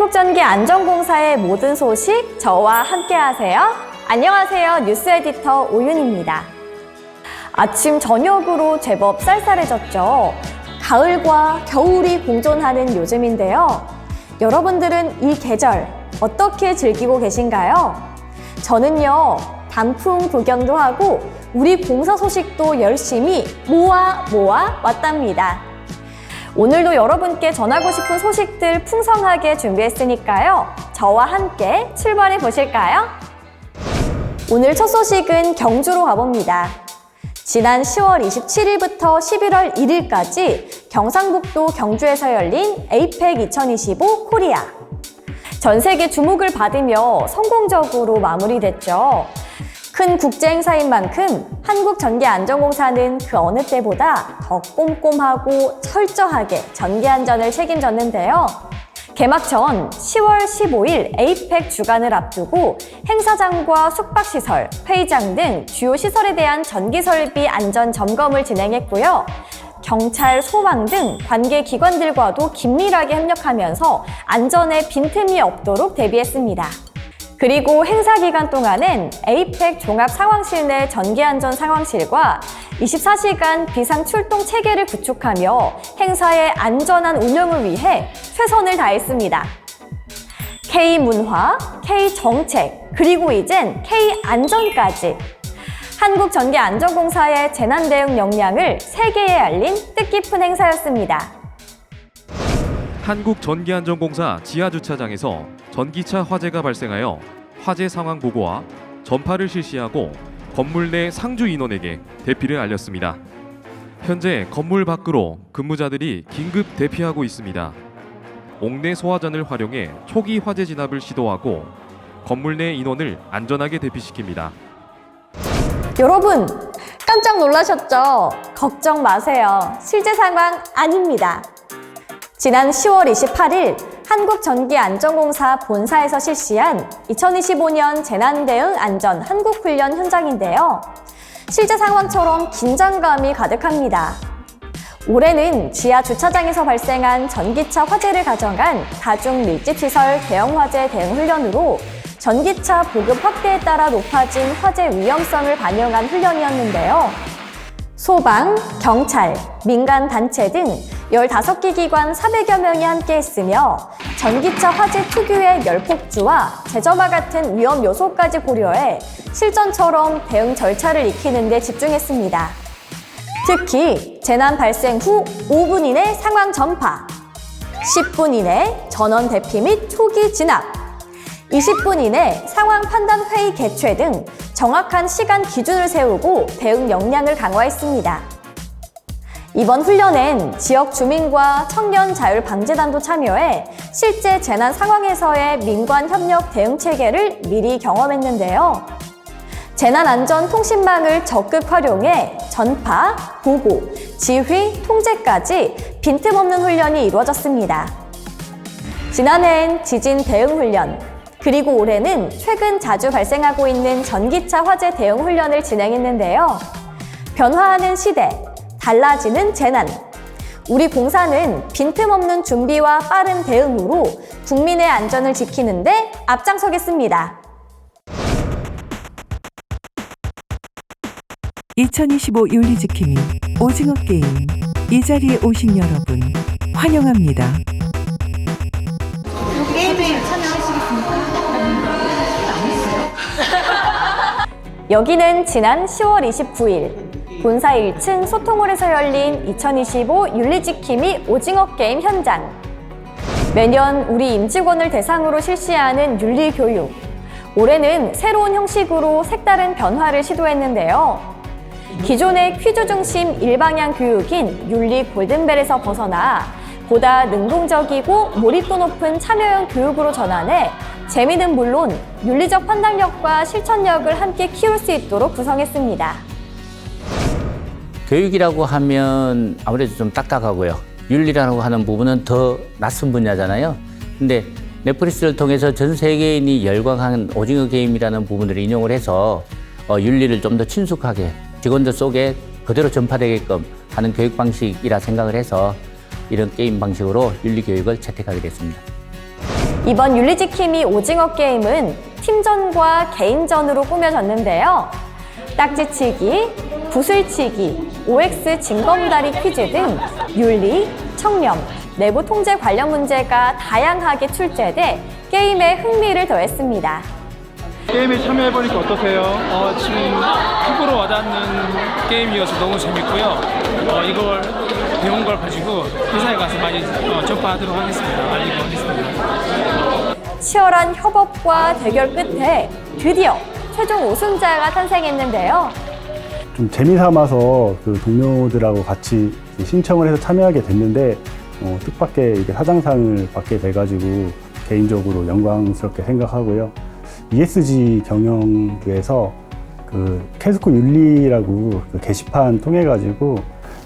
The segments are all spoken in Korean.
한국전기안전공사의 모든 소식 저와 함께 하세요. 안녕하세요. 뉴스 에디터 오윤입니다. 아침 저녁으로 제법 쌀쌀해졌죠. 가을과 겨울이 공존하는 요즘인데요. 여러분들은 이 계절 어떻게 즐기고 계신가요? 저는요, 단풍 구경도 하고 우리 공사 소식도 열심히 모아 왔답니다. 오늘도 여러분께 전하고 싶은 소식들 풍성하게 준비했으니까요. 저와 함께 출발해 보실까요? 오늘 첫 소식은 경주로 가봅니다. 지난 10월 27일부터 11월 1일까지 경상북도 경주에서 열린 에이펙 2025 코리아. 전 세계 주목을 받으며 성공적으로 마무리됐죠. 큰 국제 행사인 만큼 한국전기안전공사는 그 어느 때보다 더 꼼꼼하고 철저하게 전기안전을 책임졌는데요. 개막 전 10월 15일 에이펙 주간을 앞두고 행사장과 숙박시설, 회의장 등 주요 시설에 대한 전기설비 안전 점검을 진행했고요. 경찰, 소방 등 관계 기관들과도 긴밀하게 협력하면서 안전에 빈틈이 없도록 대비했습니다. 그리고 행사 기간 동안엔 에이펙 종합상황실 내 전기안전 상황실과 24시간 비상출동 체계를 구축하며 행사의 안전한 운영을 위해 최선을 다했습니다. K문화, K정책, 그리고 이젠 K안전까지 한국전기안전공사의 재난대응 역량을 세계에 알린 뜻깊은 행사였습니다. 한국전기안전공사 지하주차장에서 전기차 화재가 발생하여 화재 상황 보고와 전파를 실시하고 건물 내 상주 인원에게 대피를 알렸습니다. 현재 건물 밖으로 근무자들이 긴급 대피하고 있습니다. 옥내 소화전을 활용해 초기 화재 진압을 시도하고 건물 내 인원을 안전하게 대피시킵니다. 여러분, 깜짝 놀라셨죠? 걱정 마세요. 실제 상황 아닙니다. 지난 10월 28일 한국전기안전공사 본사에서 실시한 2025년 재난대응 안전 한국훈련 현장인데요. 실제 상황처럼 긴장감이 가득합니다. 올해는 지하 주차장에서 발생한 전기차 화재를 가정한 다중 밀집시설 대형 화재 대응 훈련으로 전기차 보급 확대에 따라 높아진 화재 위험성을 반영한 훈련이었는데요. 소방, 경찰, 민간단체 등 15개 기관 400여 명이 함께 했으며 전기차 화재 특유의 열폭주와 재점화 같은 위험 요소까지 고려해 실전처럼 대응 절차를 익히는 데 집중했습니다. 특히 재난 발생 후 5분 이내 상황 전파, 10분 이내 전원 대피 및 초기 진압, 20분 이내 상황 판단 회의 개최 등 정확한 시간 기준을 세우고 대응 역량을 강화했습니다. 이번 훈련엔 지역 주민과 청년 자율방재단도 참여해 실제 재난 상황에서의 민관 협력 대응 체계를 미리 경험했는데요. 재난안전통신망을 적극 활용해 전파, 보고, 지휘, 통제까지 빈틈없는 훈련이 이루어졌습니다. 지난해엔 지진 대응 훈련, 그리고 올해는 최근 자주 발생하고 있는 전기차 화재 대응 훈련을 진행했는데요. 변화하는 시대, 달라지는 재난. 우리 공사는 빈틈없는 준비와 빠른 대응으로 국민의 안전을 지키는 데 앞장서겠습니다. 2025 윤리지킴이 오징어 게임. 이 자리에 오신 여러분 환영합니다. 게임에 참여하시겠습니까? 여기는 지난 10월 29일 본사 1층 소통홀에서 열린 2025 윤리지킴이 오징어 게임 현장. 매년 우리 임직원을 대상으로 실시하는 윤리교육. 올해는 새로운 형식으로 색다른 변화를 시도했는데요. 기존의 퀴즈 중심 일방향 교육인 윤리 골든벨에서 벗어나 보다 능동적이고 몰입도 높은 참여형 교육으로 전환해 재미는 물론 윤리적 판단력과 실천력을 함께 키울 수 있도록 구성했습니다. 교육이라고 하면 아무래도 좀 딱딱하고요. 윤리라고 하는 부분은 더 낯선 분야잖아요. 근데 넷플릭스를 통해서 전 세계인이 열광한 오징어 게임이라는 부분을 인용을 해서 윤리를 좀 더 친숙하게 직원들 속에 그대로 전파되게끔 하는 교육 방식이라 생각을 해서 이런 게임 방식으로 윤리 교육을 채택하게 됐습니다. 이번 윤리지킴이 오징어 게임은 팀전과 개인전으로 꾸며졌는데요. 딱지치기, 구슬치기, OX 징검다리 퀴즈 등 윤리, 청렴, 내부 통제 관련 문제가 다양하게 출제돼 게임에 흥미를 더했습니다. 게임에 참여해보니까 어떠세요? 지금 피부로 와닿는 게임이어서 너무 재밌고요. 이걸 배운 걸 가지고 회사에 가서 많이 전파하도록 하겠습니다. 알리고 하겠습니다. 치열한 협업과 대결 끝에 드디어 최종 우승자가 탄생했는데요. 좀 재미삼아서 그 동료들하고 같이 신청을 해서 참여하게 됐는데 뜻밖의 이게 사장상을 받게 돼가지고 개인적으로 영광스럽게 생각하고요. ESG 경영부에서 그 캐스코 윤리라고 그 게시판 통해 가지고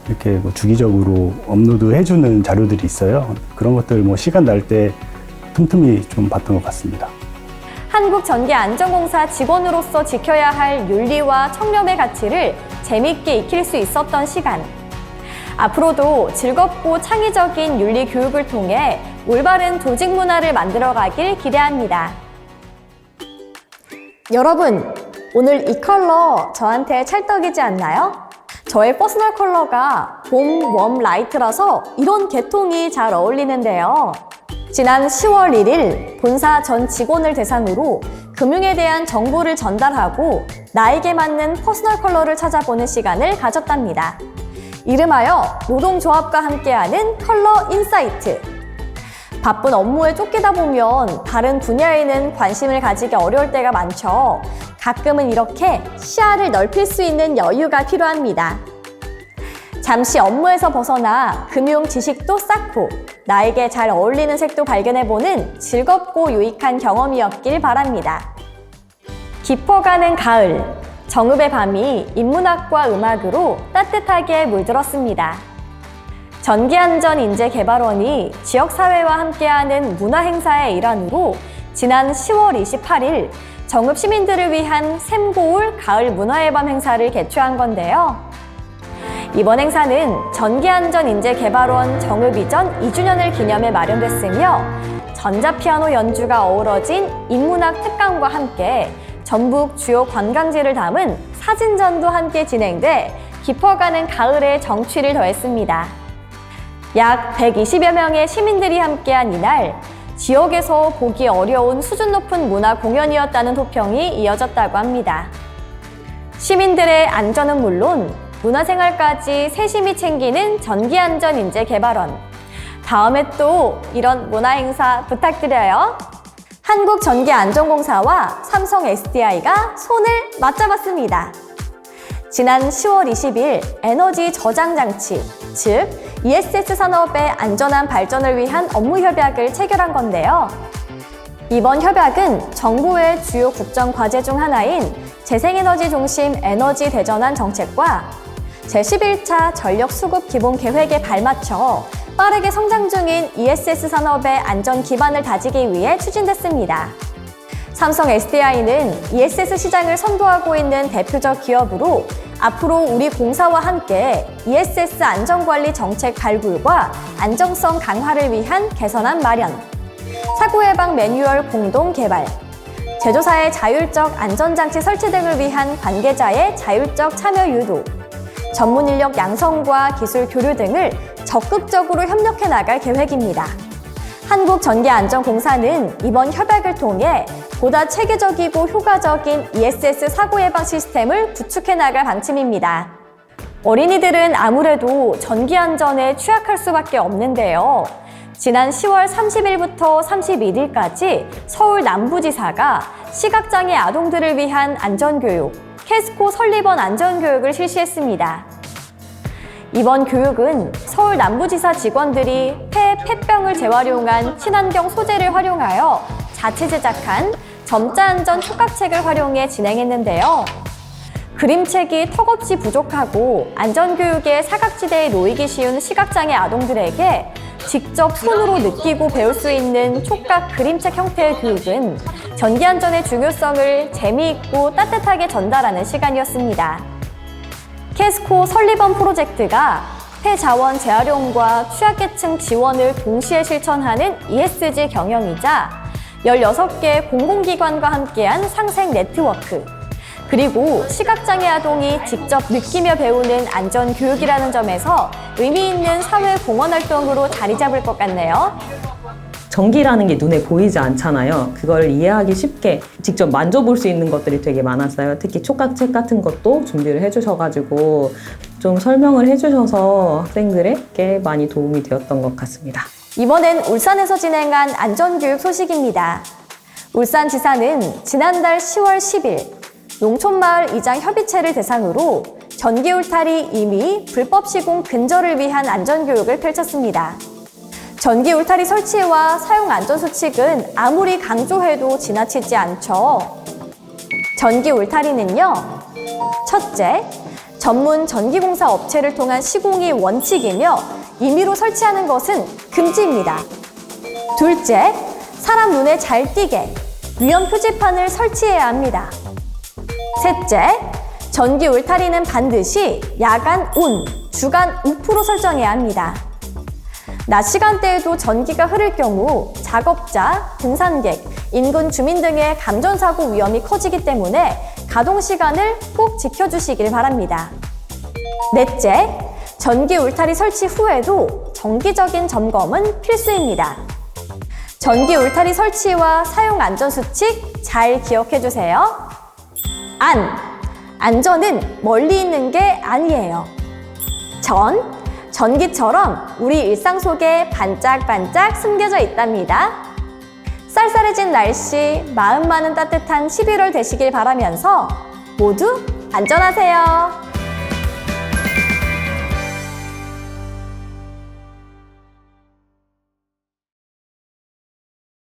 이렇게 뭐 주기적으로 업로드 해주는 자료들이 있어요. 그런 것들 뭐 시간 날 때 틈틈이 좀 봤던 것 같습니다. 한국전기안전공사 직원으로서 지켜야 할 윤리와 청렴의 가치를 재미있게 익힐 수 있었던 시간. 앞으로도 즐겁고 창의적인 윤리 교육을 통해 올바른 조직 문화를 만들어가길 기대합니다. 여러분, 오늘 이 컬러 저한테 찰떡이지 않나요? 저의 퍼스널 컬러가 봄 웜 라이트라서 이런 계통이 잘 어울리는데요. 지난 10월 1일 본사 전 직원을 대상으로 금융에 대한 정보를 전달하고 나에게 맞는 퍼스널 컬러를 찾아보는 시간을 가졌답니다. 이름하여 노동조합과 함께하는 컬러 인사이트. 바쁜 업무에 쫓기다 보면 다른 분야에는 관심을 가지기 어려울 때가 많죠. 가끔은 이렇게 시야를 넓힐 수 있는 여유가 필요합니다. 잠시 업무에서 벗어나 금융 지식도 쌓고 나에게 잘 어울리는 색도 발견해보는 즐겁고 유익한 경험이었길 바랍니다. 깊어가는 가을, 정읍의 밤이 인문학과 음악으로 따뜻하게 물들었습니다. 전기안전인재개발원이 지역사회와 함께하는 문화행사의 일환으로 지난 10월 28일 정읍 시민들을 위한 샘고울 가을 문화의 밤 행사를 개최한 건데요. 이번 행사는 전기안전인재개발원 정읍 이전 2주년을 기념해 마련됐으며 전자피아노 연주가 어우러진 인문학 특강과 함께 전북 주요 관광지를 담은 사진전도 함께 진행돼 깊어가는 가을의 정취를 더했습니다. 약 120여 명의 시민들이 함께한 이날, 지역에서 보기 어려운 수준 높은 문화 공연이었다는 호평이 이어졌다고 합니다. 시민들의 안전은 물론 문화생활까지 세심히 챙기는 전기안전인재개발원. 다음에 또 이런 문화행사 부탁드려요. 한국전기안전공사와 삼성 SDI가 손을 맞잡았습니다. 지난 10월 20일 에너지 저장 장치, 즉 ESS 산업의 안전한 발전을 위한 업무 협약을 체결한 건데요. 이번 협약은 정부의 주요 국정 과제 중 하나인 재생에너지 중심 에너지 대전환 정책과 제11차 전력 수급 기본 계획에 발맞춰 빠르게 성장 중인 ESS 산업의 안전 기반을 다지기 위해 추진됐습니다. 삼성 SDI는 ESS 시장을 선도하고 있는 대표적 기업으로 앞으로 우리 공사와 함께 ESS 안전관리 정책 발굴과 안정성 강화를 위한 개선안 마련, 사고예방 매뉴얼 공동 개발, 제조사의 자율적 안전장치 설치 등을 위한 관계자의 자율적 참여 유도, 전문 인력 양성과 기술 교류 등을 적극적으로 협력해 나갈 계획입니다. 한국전기안전공사는 이번 협약을 통해 보다 체계적이고 효과적인 ESS 사고 예방 시스템을 구축해 나갈 방침입니다. 어린이들은 아무래도 전기안전에 취약할 수밖에 없는데요. 지난 10월 30일부터 31일까지 서울 남부지사가 시각장애 아동들을 위한 안전교육, 캐스코 설립원 안전교육을 실시했습니다. 이번 교육은 서울 남부지사 직원들이 폐병을 재활용한 친환경 소재를 활용하여 자체 제작한 점자안전 촉각책을 활용해 진행했는데요. 그림책이 턱없이 부족하고 안전교육의 사각지대에 놓이기 쉬운 시각장애 아동들에게 직접 손으로 느끼고 배울 수 있는 촉각 그림책 형태의 교육은 전기안전의 중요성을 재미있고 따뜻하게 전달하는 시간이었습니다. 캐스코 설립원 프로젝트가 폐자원 재활용과 취약계층 지원을 동시에 실천하는 ESG 경영이자 16개 공공기관과 함께한 상생 네트워크, 그리고 시각장애 아동이 직접 느끼며 배우는 안전교육이라는 점에서 의미 있는 사회 공헌 활동으로 자리 잡을 것 같네요. 전기라는 게 눈에 보이지 않잖아요. 그걸 이해하기 쉽게 직접 만져볼 수 있는 것들이 되게 많았어요. 특히 촉각책 같은 것도 준비를 해주셔가지고 좀 설명을 해주셔서 학생들에게 많이 도움이 되었던 것 같습니다. 이번엔 울산에서 진행한 안전교육 소식입니다. 울산지사는 지난달 10월 10일 농촌마을 이장 협의체를 대상으로 전기 울타리 임의 불법 시공 근절을 위한 안전교육을 펼쳤습니다. 전기 울타리 설치와 사용 안전수칙은 아무리 강조해도 지나치지 않죠. 전기 울타리는요, 첫째, 전문 전기공사 업체를 통한 시공이 원칙이며 임의로 설치하는 것은 금지입니다. 둘째, 사람 눈에 잘 띄게 위험 표지판을 설치해야 합니다. 셋째, 전기 울타리는 반드시 야간 ON, 주간 OFF로 설정해야 합니다. 낮 시간대에도 전기가 흐를 경우 작업자, 등산객, 인근 주민 등의 감전사고 위험이 커지기 때문에 가동 시간을 꼭 지켜주시길 바랍니다. 넷째, 전기 울타리 설치 후에도 정기적인 점검은 필수입니다. 전기 울타리 설치와 사용 안전수칙 잘 기억해주세요. 안전은 멀리 있는 게 아니에요. 전기처럼 우리 일상 속에 반짝반짝 숨겨져 있답니다. 쌀쌀해진 날씨, 마음만은 따뜻한 11월 되시길 바라면서 모두 안전하세요.